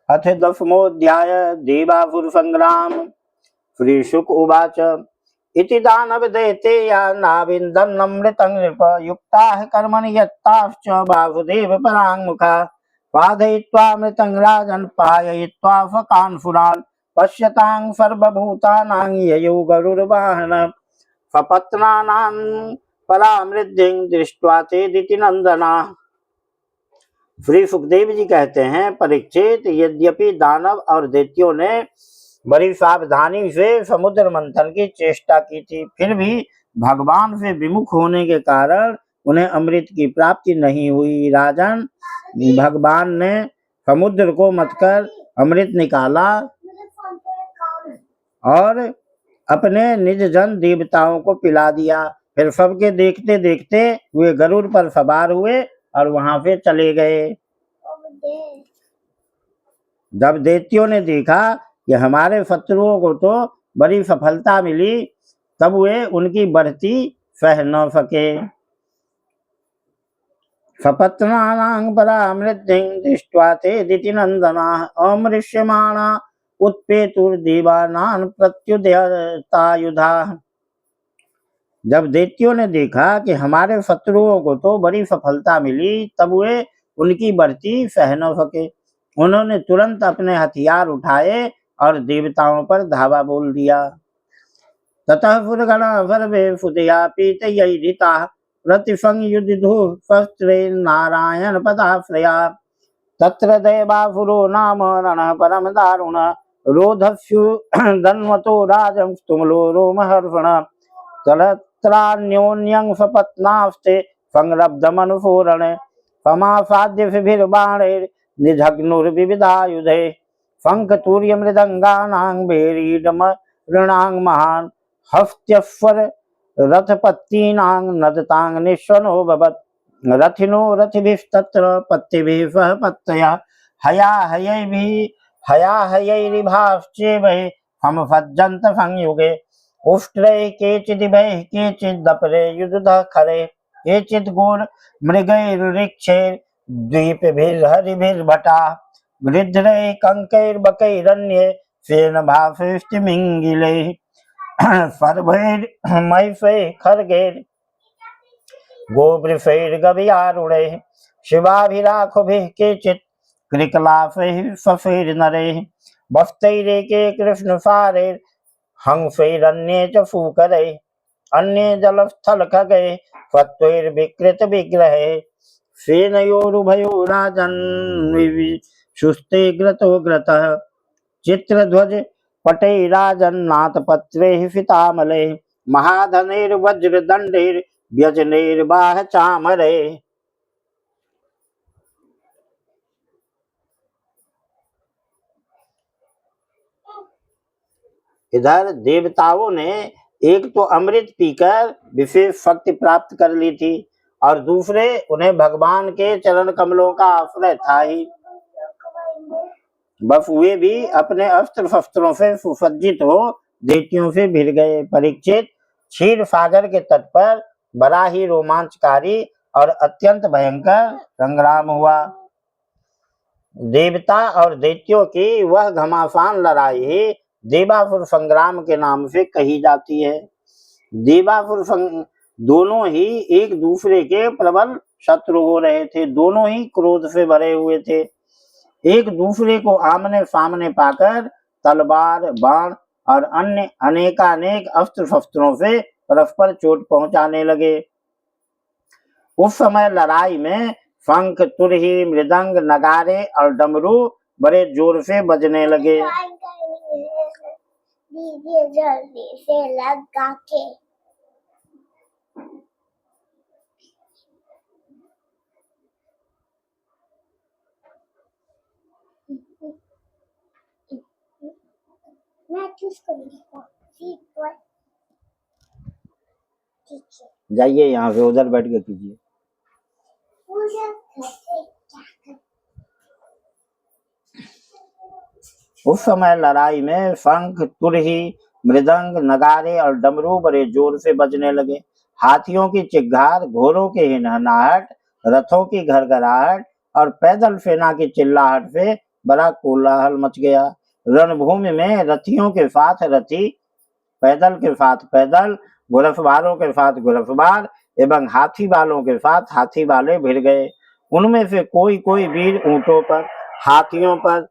अथ दशमोऽध्याय देवासुर संग्राम। श्री शुक उवाच इति दानवदैतेया नाविन्दन्नमृतं नृप युक्ताः कर्मणि यत्ताश्च वासुदेव पराङ्मुखा बाधयित्वामृतं राजन् पाययित्वा फकान्सुरान् पश्यतां सर्वभूतानां ययौ गरुडवाहनः सपत्नानां परामृद्धिं दृष्ट्वा चेदिति नन्दनाः। श्री सुखदेव जी कहते हैं, परीक्षित, यद्यपि दानव और दैत्यों ने बड़ी सावधानी से समुद्र मंथन की चेष्टा की थी, फिर भी भगवान से विमुख होने के कारण उन्हें अमृत की प्राप्ति नहीं हुई। राजन, भगवान ने समुद्र को मतकर अमृत निकाला और अपने निज जन देवताओं को पिला दिया। फिर सबके देखते देखते वे गरुड़ पर सवार हुए और वहां से चले गए। जब दैत्यों ने देखा कि हमारे शत्रुओं को तो बड़ी सफलता मिली, तब वे उनकी बढ़ती सह न सके। सपत्नानां परामृद्धिं दृष्ट्वा चेदिति नन्दनाः अमृष्यमाणा उत्पेतुर्देवानां प्रत्युदयतायुधाः। जब दैत्यों ने देखा कि हमारे शत्रुओं को तो बड़ी सफलता मिली, तब वे उनकी बढ़ती सह न सके। उन्होंने तुरंत अपने हथियार उठाए और देवताओं पर धावा बोल दिया। ततः सुरगणा सर्वे सुतया पीतयैरिताः प्रतिसंयुधिधुः शस्त्रेण नारायण पदाश्रया। तत्र दैवासुरो नाम रणः परम दारुणः रोधस्युदन्वतो राजं स्तुमलो रोमहर्षणः तलत्रान्योन्यं सपत्नास्ते संरब्धमनुपूरणे समासाद्य शिभिर्बाणैर्निझग्नुर्विविधायुधे शङ्खतूर्य मृदङ्गानां भेरीडमृणां महान् हस्त्यस्वर रथपत्तीनां नदतां निःश्वनो भवत् रथिनो रथिभिस्तत्र पत्तिभिः सह पत्तया हयाहयैरिभाश्चेवैः समसज्जन्त संयुगे उष्ट्रैः केचिदिभैः केचिदपरे युधतः खरे केचित् घोर मृगैर्ऋक्षैर्द्वीपभिर्हरिभिर्भटा गृध्रैः कङ्कैर्बकैरन्ये सेनभासैस्तिमिङ्गिलैः सर्वैर्महिषैः खड्गैर् गोवृषैर्गभीरारूढैः शिवाभिराखुभिः केचित् कृकलासैः शशैर्नरैः वस्तैरेके कृष्णसारैर् हंसैरन्ये च शूकरैः अन्ये जलस्थलखगैः सत्त्वैर्विकृत विग्रहैः सेनयोरुभयो राजन्विशुस्ते ग्रतो ग्रतः चित्रध्वज पटैराजन्नाथपत्रैः फितामलैः महाधनैर्वज्रदण्डैर्व्यजनैर्बाहचामरैः। इधर देवताओं ने एक तो अमृत पीकर विशेष शक्ति प्राप्त कर ली थी और दूसरे उन्हें भगवान के चरण कमलों का आश्रय था ही। बस वे भी अपने अस्त्र शस्त्रों से सुसज्जित हो दैत्यों से भिड़ गए। परीक्षित, क्षीर सागर के तट पर बड़ा ही रोमांचकारी और अत्यंत भयंकर संग्राम हुआ। देवता और दैत्यों की वह घमासान लड़ाई ही देवासुर संग्राम के नाम से कही जाती है। देवासुर दोनों ही एक दूसरे के प्रबल शत्रु हो रहे थे। दोनों ही क्रोध से भरे हुए थे। एक दूसरे को आमने सामने पाकर तलवार, बाण और अन्य अनेकानेक अस्त्र शस्त्रों से परस्पर चोट पहुंचाने लगे। उस समय लड़ाई में शंख, तुरही, मृदंग, नगारे और डमरू बड़े जोर से बजने लगे। जल्दी से लगा के जाइए, यहाँ से उधर बैठ के कीजिए। उस समय लड़ाई में शंख, तुरही, मृदंग, नगारे और डमरू बड़े जोर से बजने लगे। हाथियों की चिल्लाहट, घोड़ों की हिनहनाहट, रथों की घरघराहट और पैदल सेना की चिल्लाहट से बड़ा कोलाहल मच गया। रणभूमि में रथियों के साथ रथी, पैदल के साथ पैदल, गुरफवारों के साथ गुरफवार एवं हाथी वालों के साथ हाथी वाले भिड़ गए। उनमें से कोई कोई वीर ऊंटों पर, हाथियों पर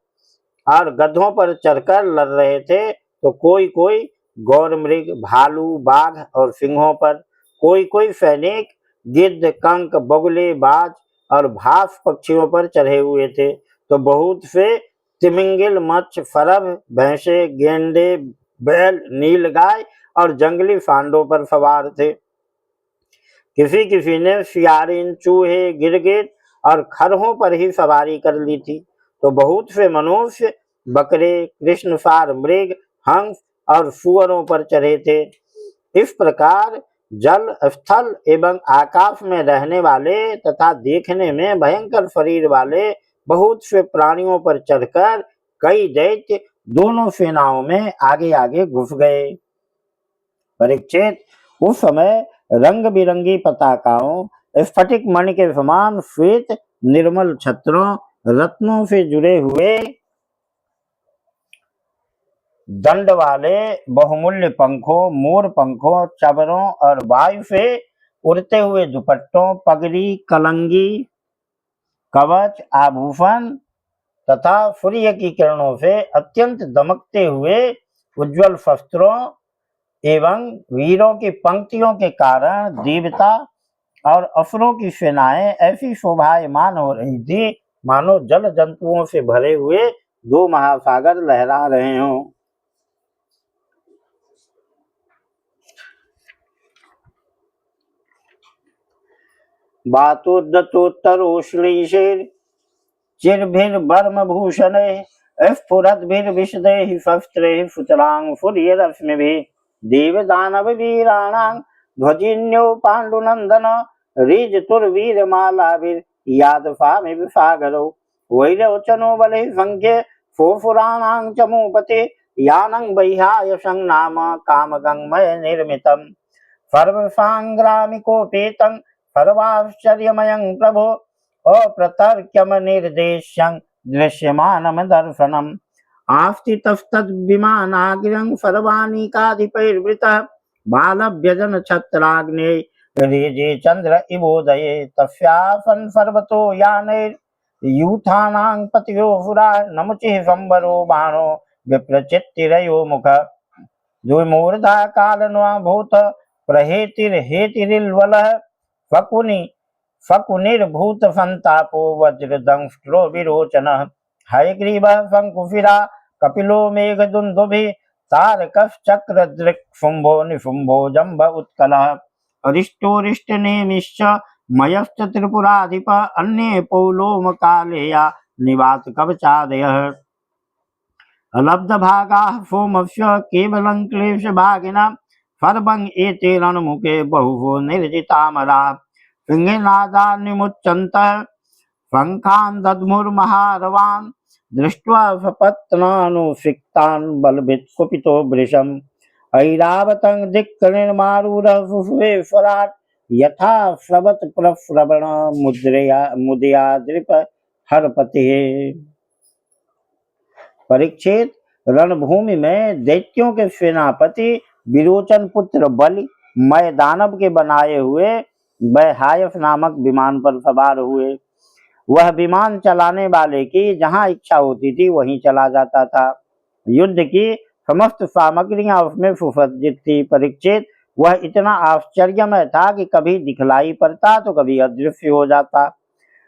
और गधों पर चढ़कर लड़ रहे थे, तो कोई कोई गौर मृग, भालू, बाघ और सिंहों पर, कोई कोई सैनिक गिद्ध, कंक, बगुले, बाज और भास पक्षियों पर चढ़े हुए थे। तो बहुत से तिमिंगिल, मच्छ, फरब, भैंसे, गेंडे, बैल, नीलगाय और जंगली सांडों पर सवार थे। किसी किसी ने सियारिन, चूहे, गिरगिट और खरहों पर ही सवारी कर ली थी। तो बहुत से मनुष्य बकरे, कृष्णसार मृग, हंस और सुअरों पर चढ़े थे। इस प्रकार जल, स्थल एवं आकाश में रहने वाले तथा देखने में भयंकर शरीर वाले बहुत से प्राणियों पर चढ़कर कई दैत्य दोनों सेनाओं में आगे आगे घुस गए। परीक्षित, उस समय रंग बिरंगी पताकाओं, स्फटिक मणि के समान श्वेत निर्मल छत्रों, रत्नों से जुड़े हुए दंड वाले बहुमूल्य पंखों, मोर पंखों, चबरों और वायु से उड़ते हुए दुपट्टों, पगड़ी, कलंगी, कवच, आभूषण तथा सूर्य की किरणों से अत्यंत दमकते हुए उज्जवल शस्त्रों एवं वीरों की पंक्तियों के कारण देवता और असुरों की सेनाएं ऐसी शोभायमान हो रही थी मानो जल जंतुओं से भरे हुए दो महासागर लहरा रहे हों। बातोद्दतोत्तरोश्लीषैर् चिरभिर्वर्मभूषणैः स्फुरद्भिर्विशदैः शस्त्रैः सुतराङ्फुर्यरश्मिभिः देवदानववीराणां ध्वजिन्यो पाण्डुनन्दन ऋजतुर्वीरमालाभिर्यादसामिव सागरौ वैरोचनो बलैः सङ्ख्ये फोफुराणां च मूपते यानं वैहायसं नाम कामगङ्मय निर्मितम् सर्वसाङ्ग्रामिकोपेतं सर्वाश्चर्यमयं प्रभो अप्रतर्क्यमनिर्देश्यं दृश्यमानं दर्शनम् आस्थितस्तद्विमानाग्र्यं सर्वानीकाधिपैर्वृतः बालव्यजनछत्राग्ने रेजे चन्द्र इवोदये तस्यासन् सर्वतो यानैर्यूथानां पतयो पुरा नमुचिः संवरो बाणो विप्रचित्तिरयो मुख द्विमूर्धा कालन्वाभूत प्रहेतिर्हेतिरिल्वलः फकुनिर्भूत संतापो वज्रदंष्ट्रो विरोचनः हयग्रीवः शङ्कुशिरा कपिलो मेघदुन्दुभिः तारकश्चक्रदृक् शुम्भो निशुम्भो जम्ब उत्कलः अरिष्टोरिष्टनेमिश्च मयश्च त्रिपुराधिपः अन्ये पौलोमकालेया निवातकवचादयः अलब्धभागाः सोमस्य केवलं क्लेशभागिनः सर्वं एते रणमुखे बहुवो निर्जितामराः सिंहनादान्निमुच्यन्तः शङ्खान् दद्मुर्महारवान् दृष्ट्वा सपत्नानुसिक्तान् बलभित्कुपितो वृषम् ऐरावतं दिक्कनिर्मारूढः सुषुवेश्वरात् यथा स्रवत प्रश्रवण मुदया दृप हरपतिः। परीक्षित, रणभूमि में दैत्यों के सेनापति विरोचन पुत्र बलि मैदानव के बनाए हुए वैहायस नामक विमान पर सवार हुए। वह विमान चलाने वाले की जहां इच्छा होती थी वहीं चला जाता था। युद्ध की समस्त सामग्रियां उसमें सुसज्जित थी। परीक्षित, वह इतना आश्चर्यमय था कि कभी दिखलाई पड़ता तो कभी अदृश्य हो जाता।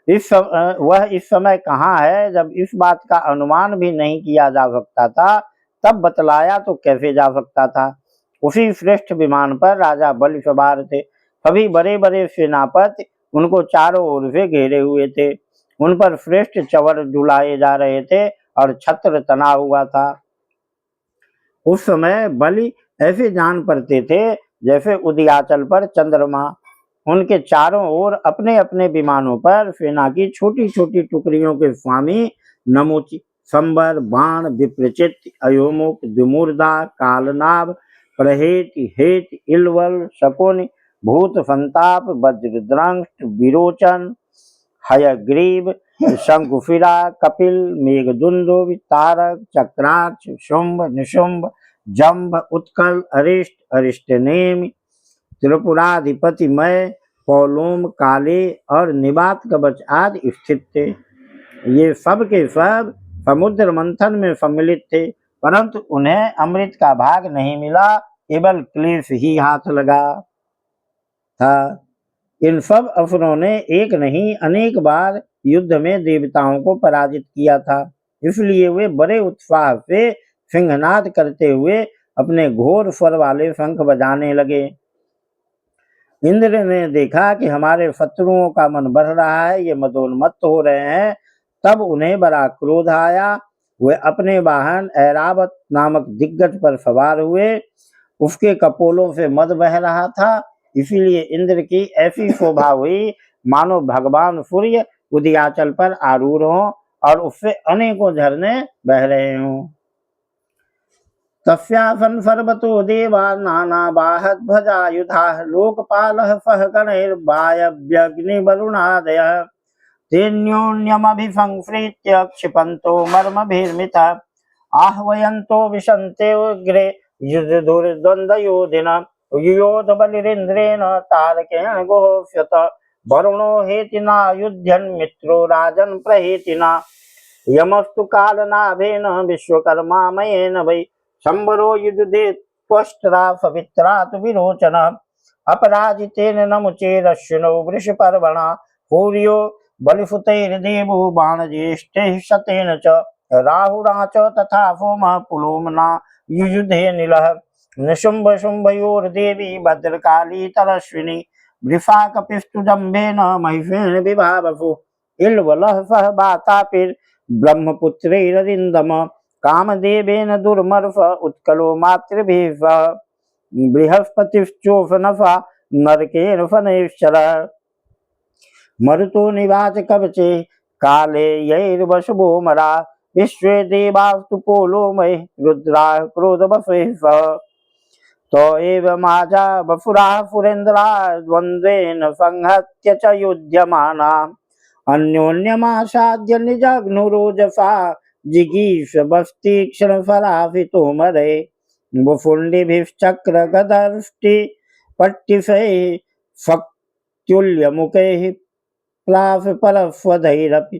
वह इस समय कहाँ है, जब इस बात का अनुमान भी नहीं किया जा सकता था, तब बतलाया तो कैसे जा सकता था। उसी श्रेष्ठ विमान पर राजा बलि सवार थे। सभी बड़े बड़े सेनापति उनको चारों ओर से घेरे हुए थे। उन पर श्रेष्ठ चवर डुलाए जा रहे थे और छत्र तना हुआ था। उस समय बलि ऐसे जान पड़ते थे जैसे उदयाचल पर चंद्रमा। उनके चारों ओर अपने अपने विमानों पर सेना की छोटी छोटी टुकड़ियों के स्वामी नमुचि, संबर, बाण, विप्रचित्त, अयोमुख, द्विमूर्धा, कालनाभ, प्रहेत, हेत, इल्वल, शकुनि, भूत संताप, वज्रदंष्ट, विरोचन, हयग्रीव, शंकुफिरा, कपिल, मेघदुंदुभ, तारक, चक्राक्ष, शुंभ, निशुंभ, जंभ, उत्कल, अरिष्ट, अरिष्टनेमि, त्रिपुराधिपतिमय, पौलोम, काले और निबात कवच आदि स्थित थे। ये सब के सब समुद्र मंथन में सम्मिलित थे, परंतु उन्हें अमृत का भाग नहीं मिला, केवल क्लेश ही हाथ लगा था। इन सब असुरों ने एक नहीं अनेक बार युद्ध में देवताओं को पराजित किया था, इसलिए वे बड़े उत्साह से सिंहनाद करते हुए अपने घोर स्वर वाले शंख बजाने लगे। इंद्र ने देखा कि हमारे शत्रुओं का मन बढ़ रहा है, ये मदोन्मत्त हो रहे हैं, तब उन्हें बड़ा क्रोध आया। वे अपने वाहन ऐरावत नामक दिग्गज पर सवार हुए। उसके कपोलों से मद बह रहा था, इसीलिए इंद्र की ऐसी शोभा हुई मानो भगवान सूर्य उदयाचल पर आरूढ़ हों और उससे अनेकों झरने बह रहे हों। तस्यासन सर्वतो देवा नानाबाहद्भजायुधाः लोकपालः सह गणैर्वायव्यग्निवरुणादयः तेन्योन्यमभिसंसृत्य क्षिपन्तो मर्मभिर्मितः आह्वयन्तो विशन्तेऽग्रे युद्धदुर्द्वन्द्वयोधिनः युयोधबलिरिन्द्रेण तारकेण गुहोष्यत वरुणो हेतिना युध्यन् मित्रो राजन् प्रहेतिना यमस्तु कालनाभेन विश्वकर्मा मयेन वै शंबरो युद्धे त्वष्ट्रा पवित्रा तु विरोचनः अपराजितेन नमुचेरश्विनो वृषपर्वणा सूर्यो बलिफुतैर्देवो बाणज्येष्ठैः शतेन च राहुणा च तथा सोमः पुलोमना युयुधे नीलः निशुम्भ शुम्भयोर्देवी भद्रकाली तरश्विनी वृषाकपिस्तुजम्बेन महिषेण विभावसु इल्वलः सह वातापिर्ब्रह्मपुत्रैररिन्दम कामदेवेन दुर्मर्ष उत्कलो मातृभिः सह बृहस्पतिश्चोफनफा नरकेन फनैश्चरः मरुतो निवाच कवचे काले यैर्वशुभो मरा विश्वे देवास्तु पोलोमय रुद्राः क्रोधवशैः सह तो एव माजा वसुराः सुरेन्द्रा द्वन्द्वेन संहत्य च युध्यमाना अन्योन्यमासाद्य निजघ्नुरोजसा जिगीष बस्तीक्षणफलाभितोमरे वुफुण्डिभिश्चक्रगदर्ष्टि पट्टिफैः फक्त्युल्यमुखैः प्लावपरस्वधैरपि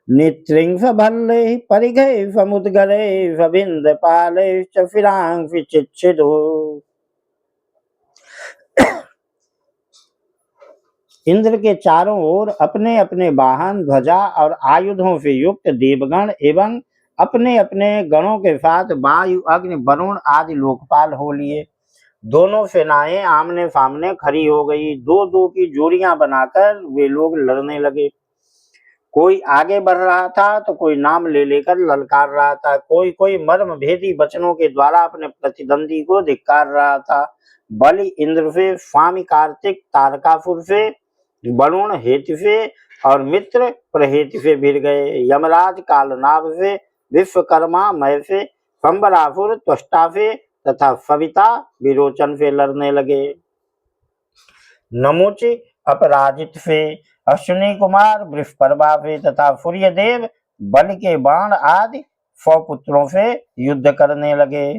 नेत्रिंशभल्लैः परिघैः समुद्गरैः सविन्दपालैश्च फिरांसि चिच्छिदुः। इंद्र के चारों ओर अपने अपने वाहन, ध्वजा और आयुधों से युक्त देवगण एवं अपने अपने गणों के साथ वायु, अग्नि, वरुण आदि लोकपाल हो लिए। दोनों सेनाएं आमने सामने खड़ी हो गई। दो दो की जोड़ियां बनाकर वे लोग लड़ने लगे। कोई आगे बढ़ रहा था तो कोई नाम ले लेकर ललकार रहा था। कोई कोई मर्म भेदी वचनों के द्वारा अपने प्रतिद्वंदी को धिक्कार रहा था। बलि इंद्र से, स्वामी कार्तिक तारकासुर से, वरुण हेतु से और मित्र प्रहेतु से भिड़ गए। यमराज कालनाभ से, विश्वकर्मा मय से, संबरासुर त्वष्टा से तथा सविता विरोचन से लड़ने लगे। नमुच अपराजित से, अश्विनी कुमार बृहस्पति से तथा सूर्यदेव बलि के बाण आदि 100 पुत्रों से युद्ध करने लगे।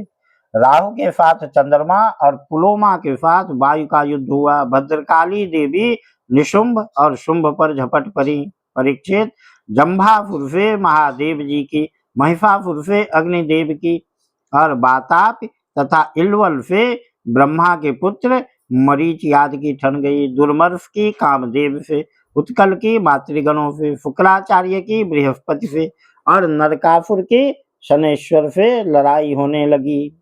राहु के साथ चंद्रमा और पुलोमा के साथ वायु का युद्ध हुआ। भद्रकाली देवी निशुंभ और शुंभ पर झपट पड़ी। परीक्षित, जंभासुर से महादेव जी की, महिषासुर से अग्निदेव की और बाताप तथा इल्वल से ब्रह्मा के पुत्र मरीच आदि की ठन गई। दुर्मर्ष की कामदेव से, उत्कल की मातृगणों से, शुक्राचार्य की बृहस्पति से और नरकासुर की शनेश्वर से लड़ाई होने लगी।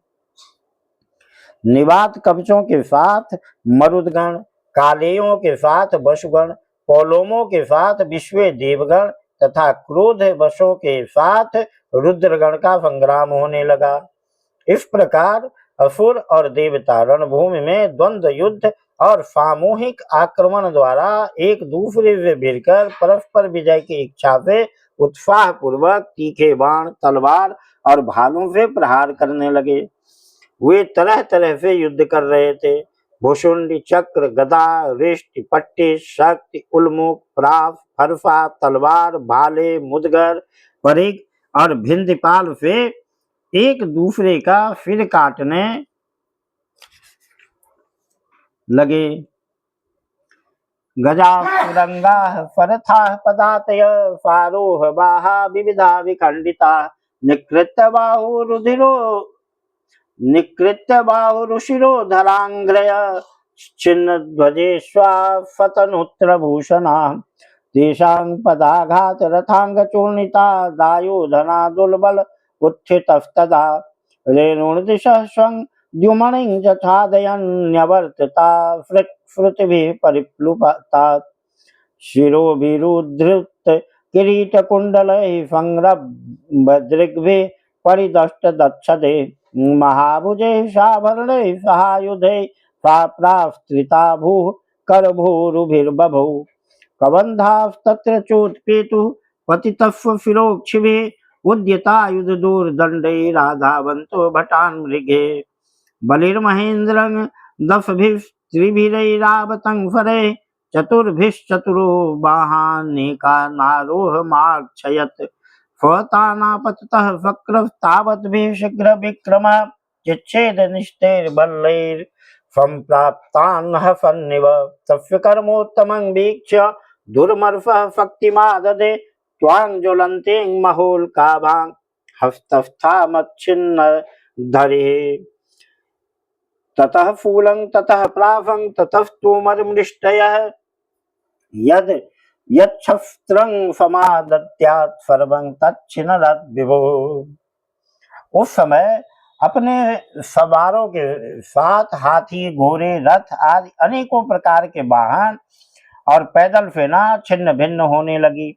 निवात कवचों के साथ मरुदगण, कालेयों के साथ वसुगण, पौलोमों के साथ विश्व देवगण तथा क्रोध वशों के साथ रुद्रगण का संग्राम होने लगा। इस प्रकार असुर और देवता रणभूमि में द्वंद्व युद्ध और सामूहिक आक्रमण द्वारा एक दूसरे से भिड़कर परस्पर विजय की इच्छा से उत्साह पूर्वक तीखे बाण, तलवार और भालों से प्रहार करने लगे। वे तरह तरह से युद्ध कर रहे थे। भुषुंडी चक्र गदा रिष्ट पट्टी शक्ति उल्मुख प्राफ फरफा तलवार भाले मुदगर परिग और भिंदपाल से एक दूसरे का सिर काटने लगे। गजा सुरंगा फरथा पदातय फारोह बाहा विविधा विखंडिता निकृत्य बाहुरुशिरो धरांग्रय छिन्न ध्वजेष्वाफतनुत्र भूषणा तेषां पदाघात रथांग चूर्णिता दायोधना दुर्बल उत्थितस्तदा रेणुर्दिशः स्वं द्युमणिं जठादयन्यवर्तिता श्रुतिभिः परिप्लुता शिरोभिरुद्धृत किरीटकुण्डलैः संरभद्रिग्भिः परिदष्टदक्षते महाभुजैः साभरणैः सहायुधैः प्रास्त्रिता भूः करभूरुभिर्बभौ कबन्धास्तत्र चोत्पेतुः पतितस्व शिरोक्षिभिः उद्यतायुधदूर्दण्डैराधावन्तो भटान् मृगे बलिर्महेन्द्रं दशभिस्त्रिभिरैरावतं फरैः चतुर्भिश्चतुरो बाहानेकानारोहमाक्षयत् स्वतानापततः वक्रस्तावद्भिः शीघ्र विक्रमः चिच्छेद निष्ठैर्बल्लैर् सम्प्राप्तान् हसन्निव तस्य कर्मोत्तमं वीक्ष्य दुर्मर्षः शक्तिमाददे त्वां ज्वलन्तीं महोल्काभां हस्तस्थामच्छिन्न धरिः ततः फूलं ततः प्राभं ततस्तोमरमृष्टयः यद् यच्छस्त्रं समादत्यात् सर्वं तच्छिनरत् विभो। उस समय अपने सवारों के साथ हाथी घोड़े रथ आदि अनेकों प्रकार के वाहन और पैदल सेना छिन्न भिन्न होने लगी।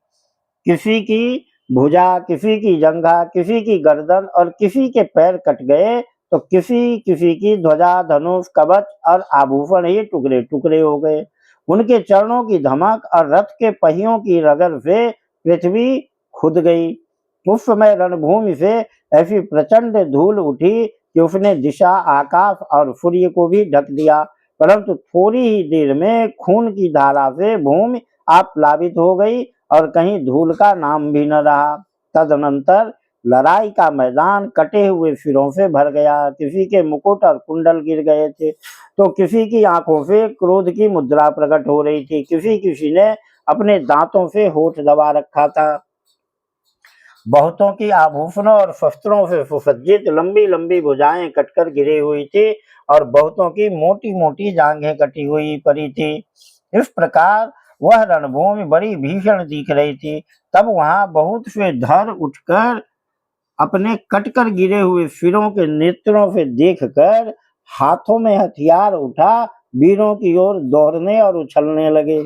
किसी की भुजा, किसी की जंघा, किसी की गर्दन और किसी के पैर कट गए तो किसी किसी की ध्वजा, धनुष, कवच और आभूषण ही टुकड़े टुकड़े हो गए। उनके चरणों की धमक और रथ के पहियों की रगड़ से पृथ्वी खुद गई। उस समय रणभूमि से ऐसी प्रचंड धूल उठी कि उसने दिशा, आकाश और सूर्य को भी ढक दिया, परंतु थोड़ी ही देर में खून की धारा से भूमि आप्लावित हो गई और कहीं धूल का नाम भी न रहा। तदनंतर लड़ाई का मैदान कटे हुए सिरों से भर गया। किसी के मुकुट और कुंडल गिर गए थे तो किसी की आंखों से क्रोध की मुद्रा प्रकट हो रही थी। किसी ने अपने दांतों से होठ दबा रखा था। बहुतों की आभूषणों और शस्त्रों से सुसज्जित लंबी लंबी भुजाएं कटकर गिरी हुई थी और बहुतों की मोटी मोटी जांघें कटी हुई पड़ी थी। इस प्रकार वह रणभूमि बड़ी भीषण दिख रही थी। तब वहां बहुत से धर उठकर अपने कटकर गिरे हुए सिरों के नेत्रों से देखकर हाथों में हथियार उठा वीरों की ओर दौड़ने और उछलने लगे।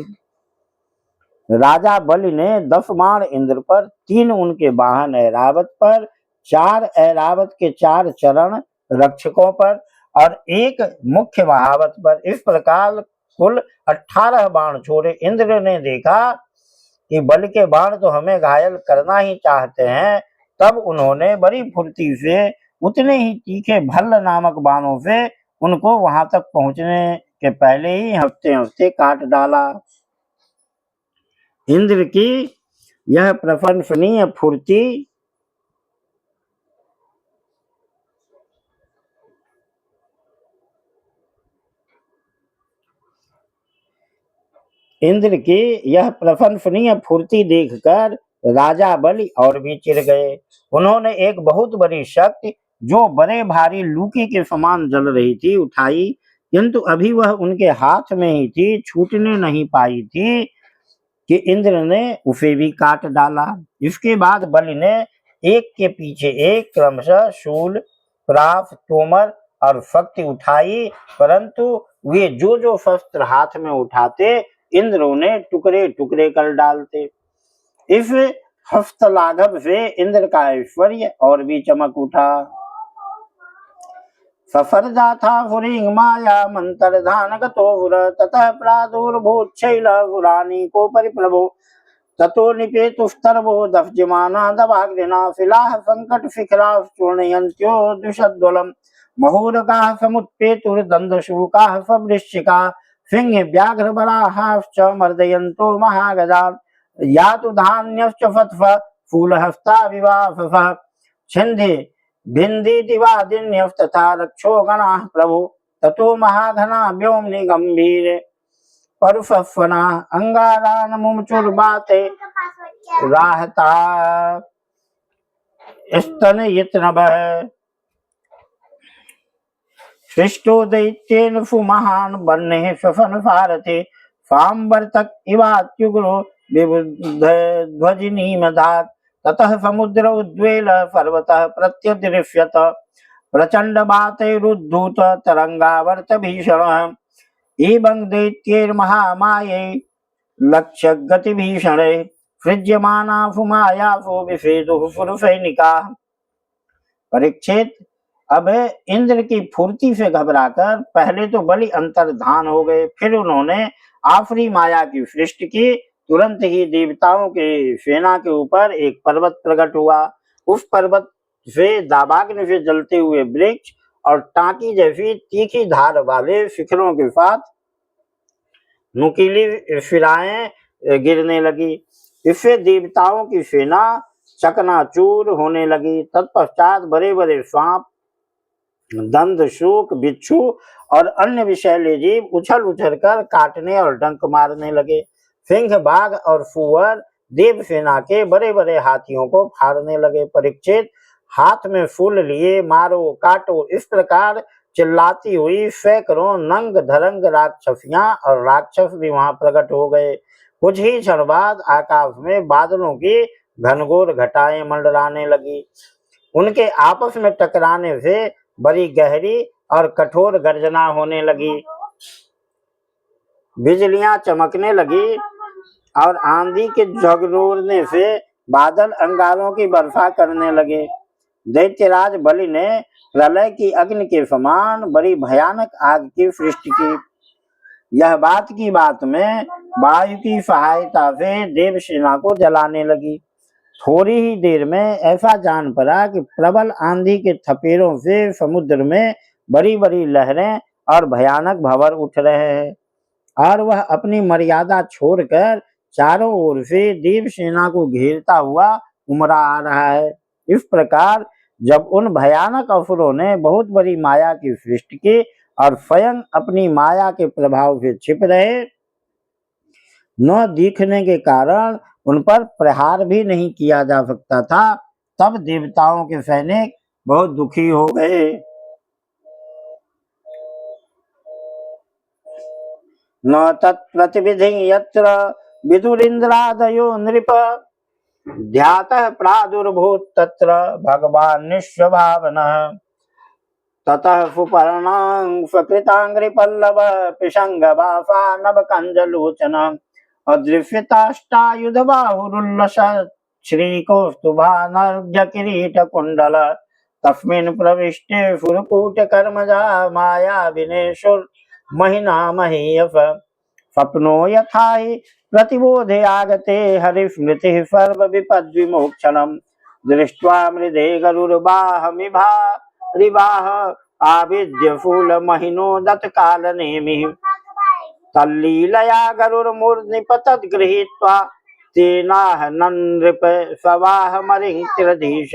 राजा बलि ने 10 बाण इंद्र पर, 3 उनके वाहन ऐरावत पर, 4 ऐरावत के 4 चरण रक्षकों पर और 1 मुख्य महावत पर, इस प्रकार कुल 18 बाण छोड़े। इंद्र ने देखा कि बलि के बाण तो हमें घायल करना ही चाहते हैं, तब उन्होंने बड़ी फुर्ती से उतने ही तीखे भल्ल नामक बाणों से उनको वहां तक पहुंचने के पहले ही हफ्ते हफ्ते काट डाला। इंद्र की यह प्रशंसनीय फुर्ती देखकर राजा बलि और भी चिढ़ गए। उन्होंने एक बहुत बड़ी शक्ति जो बड़े भारी लूकी के समान जल रही थी उठाई, किंतु अभी वह उनके हाथ में ही थी, छूटने नहीं पाई थी कि इंद्र ने उसे भी काट डाला। इसके बाद बलि ने एक के पीछे एक क्रमशः शूल, प्राफ, तोमर और शक्ति उठाई, परंतु वे जो शस्त्र हाथ में उठाते इंद्र उन्हें टुकड़े टुकड़े कर डालते। इस हस्तलाघव से इंद्र का ऐश्वर्य और भी चमक उठा। सफरजा था फुरिंग माया मंतरधान गतोर ततः प्रादुर्भूच्छैलपुराणी को परिप्रभो ततो निपेतुस्तर्वो दफ्यमाना दवाग्निना शिलाः संकट शिखराः चूर्णयन्त्यो द्विषद्वलम् महोरगाः समुत्पेतुर्दन्दशूकाः स्ववृश्चिकाः सिंह व्याघ्र बराहाश्च मर्दयन्तो महागजान् यातु धान्यश्च फत्फ फूलहस्ता विवाससः छिन्धे भिन्दितिवादिन्यस्तथा रक्षो गणाः प्रभु ततो महाघना व्योम्नि गम्भीरे परुफस्वना अंगारान मुमुचुर्बाते राहता स्तन यत्नभः सृष्टो दैत्येन सुमहान् वह्नेः श्वसन भारते सांवर्तक इवात्युग्रो विबुद्धध्वजिनीमधात् ततः समुद्र उद्वेल पर्वतः प्रत्यदृश्यत प्रचंड बातैरुद्धूत तरंगावर्त भीषणः एवं दैत्यैर्महामायै लक्ष्य गति भीषणे सृज्यमानासु मायासु विषेदुः पुरुषैनिकाः। परीक्षित, अब इंद्र की फुर्ती से घबराकर पहले तो बलि अंतर्धान हो गए, फिर उन्होंने आफरी माया की सृष्टि की। तुरंत ही देवताओं के सेना के ऊपर एक पर्वत प्रकट हुआ। उस पर्वत से दावाग्नि से जलते हुए वृक्ष और टाकी जैसी तीखी धार वाले शिखरों के साथ नुकीली शिलाएं गिरने लगी। इससे देवताओं की सेना चकनाचूर होने लगी। तत्पश्चात बड़े बड़े सांप, दंद, शूक, बिच्छू और अन्य विषैले जीव उछल उछल कर काटने और डंक मारने लगे। सिंह, बाघ और सुअर देव सेना के बड़े बड़े हाथियों को फाड़ने लगे। परीक्षित, हाथ में फूल लिए मारो काटो इस प्रकार चिल्लाती हुई सैकड़ों नंग धरंग राक्षसियां और राक्षस भी वहां प्रकट हो गए। कुछ ही क्षण बाद आकाश में बादलों की घनघोर घटाएं मंडराने लगी। उनके आपस में टकराने से बड़ी गहरी और कठोर गर्जना होने लगी। बिजलियां चमकने लगी और आंधी के झगड़ोरने से बादल अंगारों की वर्षा करने लगे। दैत्यराज बलि ने प्रलय की अग्नि के समान बड़ी भयानक आग की सृष्टि की। यह बात की बात में वायु की सहायता से देव सेना को जलाने लगी। थोड़ी ही देर में ऐसा जान पड़ा कि प्रबल आंधी के थपेड़ों से समुद्र में बड़ी बड़ी लहरें और भयानक भंवर उठ रहे हैं और वह अपनी मर्यादा छोड़कर चारों ओर से देव सेना को घेरता हुआ उमड़ा आ रहा है। इस प्रकार जब उन भयानक असुरों ने बहुत बड़ी माया की सृष्टि की और स्वयं अपनी माया के प्रभाव से छिप रहे, न दिखने के कारण उन पर प्रहार भी नहीं किया जा सकता था, तब देवताओं के सैनिक बहुत दुखी हो गए। न तत्प्रतिविधि यत्र विदुरिन्द्रादयो नृप ध्यातः प्रादुर्भूत तत्र भगवान् निःस्वभावनः ततः सुपर्णां स्वकृतांग्रिपल्लव पिशंगवासा नवकंजलोचन अदृश्यताष्टायुधबाहुरुल्लस श्रीकौस्तुभानर्घ्यकिरीटकुण्डल तस्मिन् प्रविष्टे सुरकूटकर्मजा माया विनेशुर्महिना महीयस स्वप्नो यथा हि प्रतिबोधे आगते हरिस्मृतिः सर्वविपद्विमोक्षणम् दृष्ट्वा मृदे गरुर्बाहमिभा रिवाह आविद्य फूलमहिनोदत कालनेमिः तल्लीलया गरुर्मूर्ध्निपतद्गृहीत्वा तेनाह नृप सवाहमरिङ्क्तिरधीश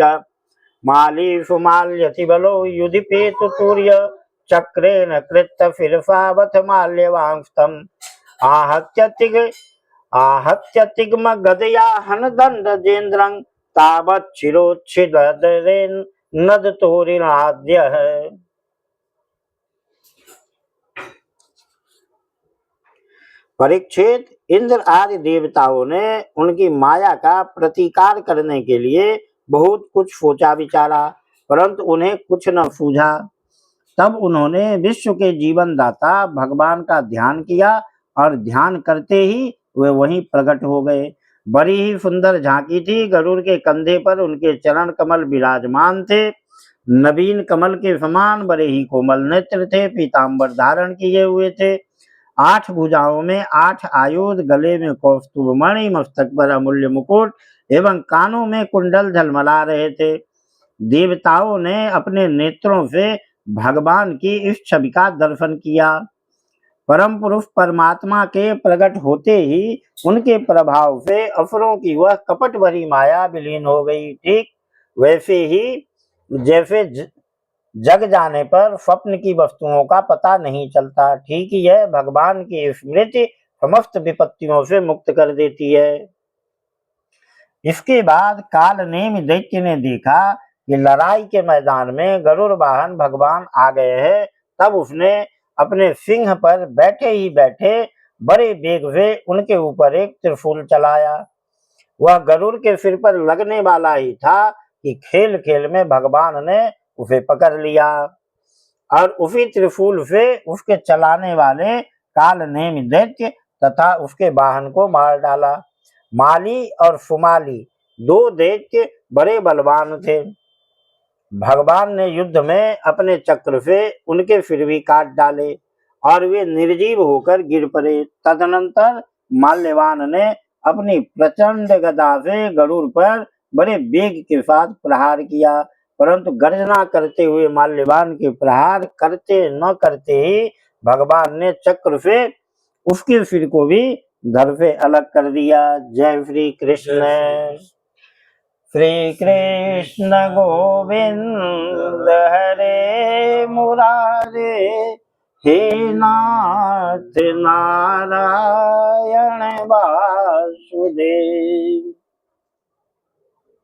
मालीषु माल्यति बलो युधिपेतु तूर्य चक्रेण कृत्त फिरसावथ माल्यवांस्तम् आहत्य तिग्म गदया हनदण्डजेन्द्रं तावच्छिरोच्छिदरेन् नदतोरिणाद्यः। परीक्षित, इंद्र आदि देवताओं ने उनकी माया का प्रतिकार करने के लिए बहुत कुछ सोचा विचारा, परंतु उन्हें कुछ न सूझा। तब उन्होंने विश्व के जीवन दाता भगवान का ध्यान किया और ध्यान करते ही वे वहीं प्रकट हो गए। बड़ी ही सुंदर झांकी थी। गरुड़ के कंधे पर उनके चरण कमल विराजमान थे। नवीन कमल के समान बड़े ही कोमल नेत्र थे। पीताम्बर धारण किए हुए थे। 8 भुजाओं में 8 आयुध, गले में कौस्तुभ मणि, मस्तक पर अमूल्य मुकुट एवं कानों में कुंडल झलमला रहे थे। देवताओं ने अपने नेत्रों से भगवान की इस छवि का दर्शन किया। परम पुरुष परमात्मा के प्रकट होते ही उनके प्रभाव से असुरों की वह कपट भरी माया विलीन हो गई। ठीक वैसे ही जैसे जग जाने पर स्वप्न की वस्तुओं का पता नहीं चलता, ठीक ही है भगवान की स्मृति समस्त विपत्तियों से मुक्त कर देती है। इसके बाद कालनेमि दैत्य ने देखा कि लड़ाई के मैदान में गरुड़ वाहन भगवान आ गए हैं। तब उसने अपने सिंह पर बैठे ही बैठे बड़े वेग से उनके ऊपर एक त्रिशूल चलाया। वह गरुड़ के सिर पर लगने वाला ही था कि खेल खेल में भगवान ने उसे पकड़ लिया और उसी त्रिशूल से उसके चलाने वाले कालनेमि दैत्य तथा उसके वाहन को मार डाला। माली और सुमाली दो दैत्य बड़े बलवान थे। भगवान ने युद्ध में अपने चक्र से उनके सिर भी काट डाले और वे निर्जीव होकर गिर पड़े। तदनंतर माल्यवान ने अपनी प्रचंड गदा से गरुड़ पर बड़े वेग के साथ प्रहार किया, परंतु गर्जना करते हुए माल्यवान के प्रहार करते न करते ही भगवान ने चक्र से उसके सिर को भी धड़ से अलग कर दिया। जय श्री कृष्ण। श्री कृष्ण गोविंद हरे मुरारे, हे नाथ नारायण